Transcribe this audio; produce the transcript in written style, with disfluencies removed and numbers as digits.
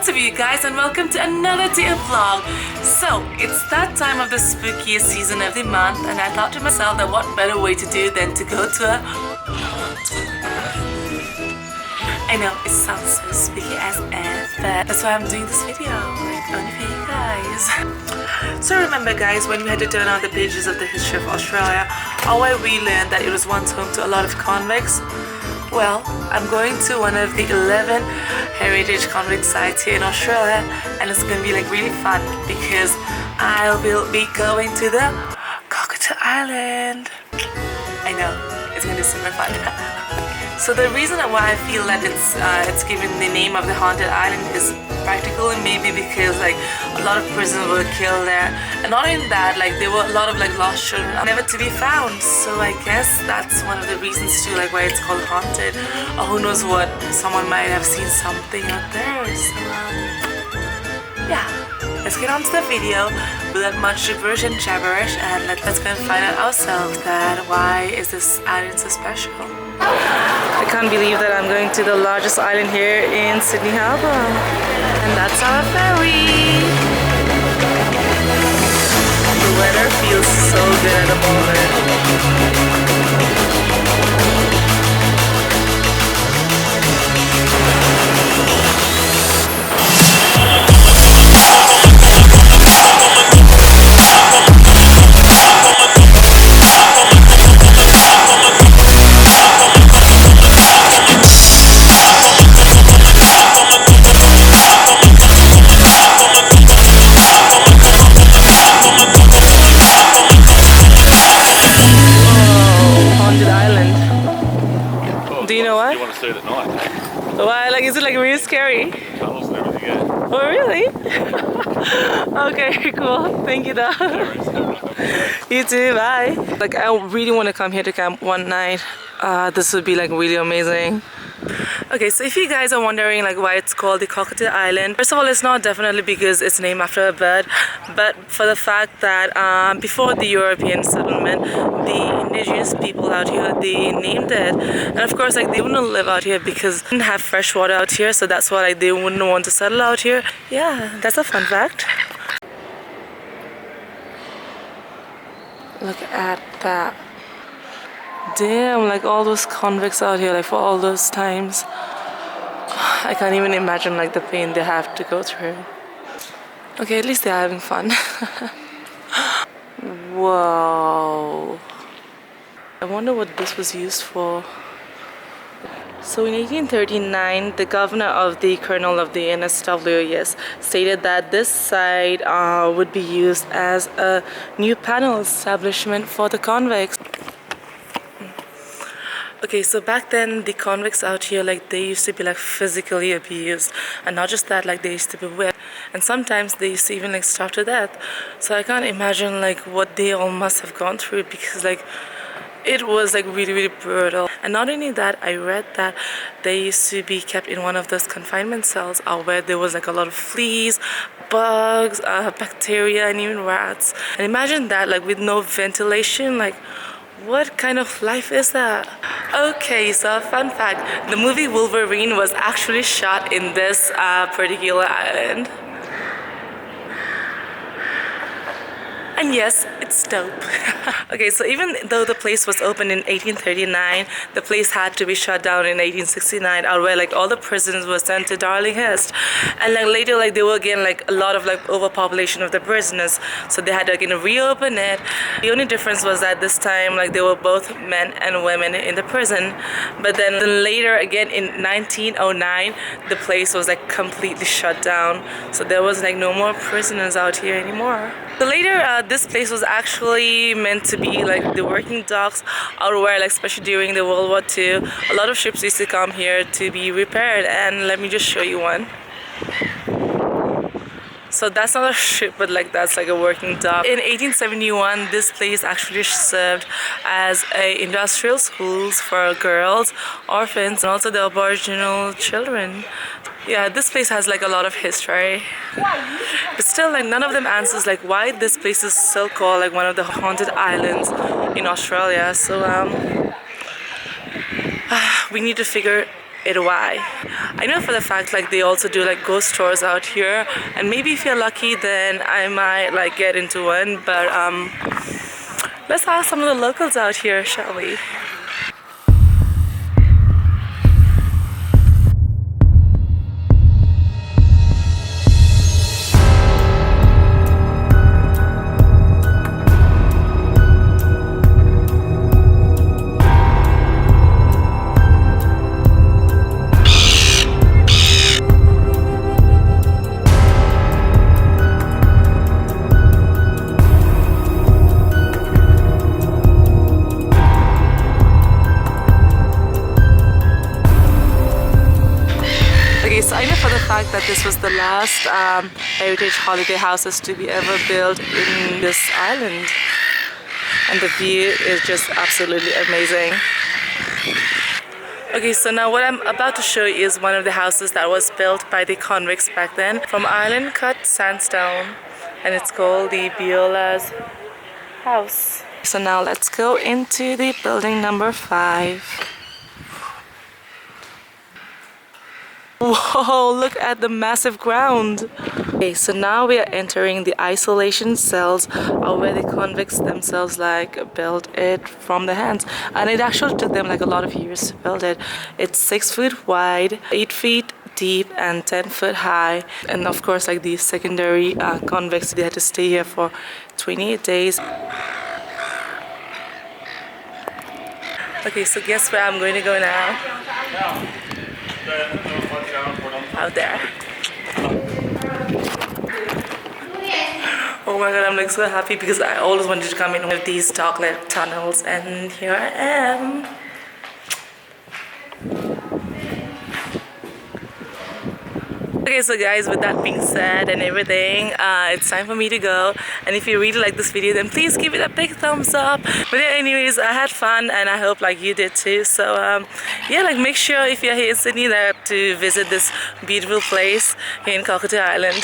What's up, you guys, and welcome to another day of vlog. So it's that time of the spookiest season of the month, and I thought to myself that what better way to do than to go to a I know it sounds so spooky as F, but that's why I'm doing this video, like only for you guys. So remember, guys, when we had to turn out the pages of the history of Australia, we learned that it was once home to a lot of convicts. Well, I'm going to one of the 11 heritage convict sites here in Australia, and it's going to be like really fun because I will be going to the Cockatoo Island. I know, it's going to be super fun. So the reason why I feel that it's given the name of the haunted island is practical, and maybe because like a lot of prisoners were killed there, and not only that, like there were a lot of like lost children never to be found. So I guess that's one of the reasons too, like why it's called haunted, or who knows what, someone might have seen something out there. So yeah, let's get on to the video without much gibberish and jabberish, and let's go and find out ourselves that why is this island so special. I can't believe that I'm going to the largest island here in Sydney Harbour, and that's our ferry. The weather feels so good at the moment. Do you know why? You want to see it at night? Why? Like, is it like really scary? Tunnels and everything, yeah. Oh, really? Okay, cool. Thank you, though. You too. Bye. Like, I really want to come here to camp one night. This would be like really amazing. Okay, so if you guys are wondering like why it's called the Cockatoo Island, first of all, it's not definitely because it's named after a bird, but for the fact that before the European settlement, the indigenous people out here, they named it, and of course like they wouldn't live out here because they didn't have fresh water out here, so that's why like they wouldn't want to settle out here. Yeah, that's a fun fact. Look at that. Damn, like all those convicts out here, like for all those times. I can't even imagine like the pain they have to go through. Okay, at least they're having fun. Whoa. I wonder what this was used for. So in 1839, the governor of the colonel of the NSW, yes, stated that this site would be used as a new panel establishment for the convicts. Okay, so back then the convicts out here, like they used to be like physically abused, and not just that, like they used to be whipped, and sometimes they used to even like starve to death. So I can't imagine like what they all must have gone through, because like it was like really, really brutal. And not only that, I read that they used to be kept in one of those confinement cells where there was like a lot of fleas, bugs, bacteria, and even rats. And imagine that, like with no ventilation, like what kind of life is that? Okay, so fun fact, the movie Wolverine was actually shot in this particular island. And yes, it's dope. Okay, so even though the place was opened in 1839, the place had to be shut down in 1869, where like all the prisoners were sent to Darlinghurst, and like later like there were again like a lot of like overpopulation of the prisoners, so they had to again reopen it. The only difference was that this time like there were both men and women in the prison, but then later again in 1909 the place was like completely shut down, so there was like no more prisoners out here anymore. So later this place was actually meant to be like the working docks, or where like especially during the World War II, a lot of ships used to come here to be repaired, and let me just show you one. So that's not a ship, but like that's like a working dock. In 1871, this place actually served as a industrial schools for girls, orphans, and also the Aboriginal children. Yeah, this place has like a lot of history, but still like none of them answers like why this place is still called like one of the haunted islands in Australia. So we need to figure it why. I know for the fact like they also do like ghost tours out here, and maybe if you're lucky then I might like get into one, but let's ask some of the locals out here, shall we? So I know for the fact that this was the last heritage holiday houses to be ever built in this island, and the view is just absolutely amazing. Okay, so now what I'm about to show you is one of the houses that was built by the convicts back then from island cut sandstone, and it's called the Biola's house. So now let's go into the building number 5. Whoa, look at the massive ground. Okay, so now we are entering the isolation cells where the convicts themselves like built it from their hands, and it actually took them like a lot of years to build it. It's 6 feet wide, 8 feet deep, and 10 foot high. And of course like these secondary convicts, they had to stay here for 28 days. Okay, so guess where I'm going to go now? Out there. Oh my god, I'm like so happy because I always wanted to come in with these chocolate tunnels, and here I am. Okay, so guys, with that being said and everything, it's time for me to go. And if you really like this video, then please give it a big thumbs up. But yeah, anyways, I had fun and I hope like you did too. So yeah, like make sure if you're here in Sydney that to visit this beautiful place here in Cockatoo Island.